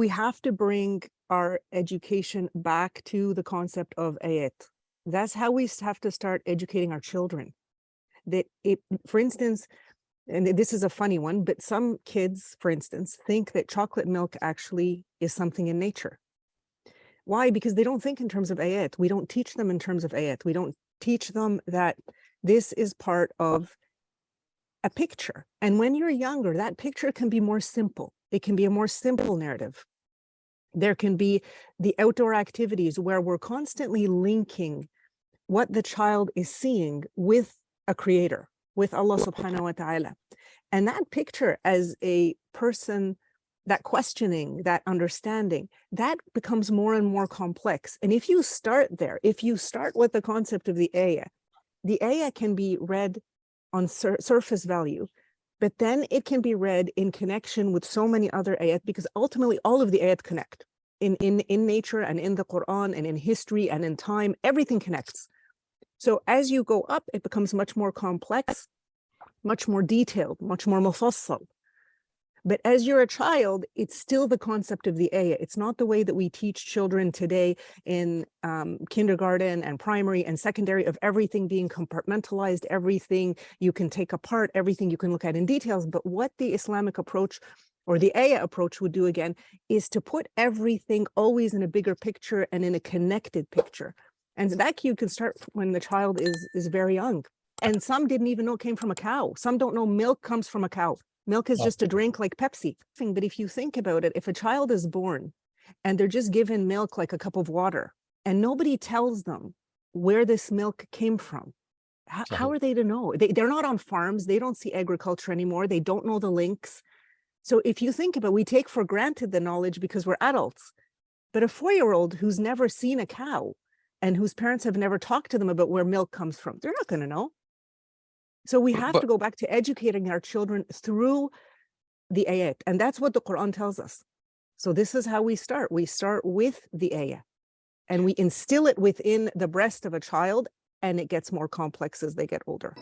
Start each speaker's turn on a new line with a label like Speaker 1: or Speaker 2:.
Speaker 1: we have to bring our education back to the concept of ayat. That's how we have to start educating our children. That it, for instance, and this is a funny one, but some kids, for instance, think that chocolate milk actually is something in nature. Why? Because they don't think in terms of ayat. We don't teach them in terms of ayat. We don't teach them that this is part of a picture. And when you're younger, that picture can be more simple. It can be a more simple narrative. There can be the outdoor activities where we're constantly linking what the child is seeing with a creator, with Allah subhanahu wa ta'ala. And that picture as a person, that questioning, that understanding, that becomes more and more complex. And if you start there, if you start with the concept of the ayah can be read on surface value, but then it can be read in connection with so many other ayat, because ultimately all of the ayat connect. In nature and in the Quran and in history and in time, everything connects. So as you go up, it becomes much more complex, much more detailed, much more mufassal. But as you're a child, it's still the concept of the ayah. It's not the way that we teach children today in kindergarten and primary and secondary, of everything being compartmentalized, everything you can take apart, everything you can look at in details. But what the Islamic approach or the ayah approach would do again is to put everything always in a bigger picture and in a connected picture. And that you can start when the child is very young. And some didn't even know it came from a cow. Some don't know milk comes from a cow. Milk is just a drink like Pepsi. But if you think about it, if a child is born and they're just given milk like a cup of water, and nobody tells them where this milk came from, how are they to know? They're not on farms. They don't see agriculture anymore. They don't know the links. So if you think about it, we take for granted the knowledge because we're adults. But a 4-year-old who's never seen a cow and whose parents have never talked to them about where milk comes from, they're not going to know. So we have to go back to educating our children through the ayat. And that's what the Quran tells us. So this is how we start. We start with the ayah and we instill it within the breast of a child, and it gets more complex as they get older.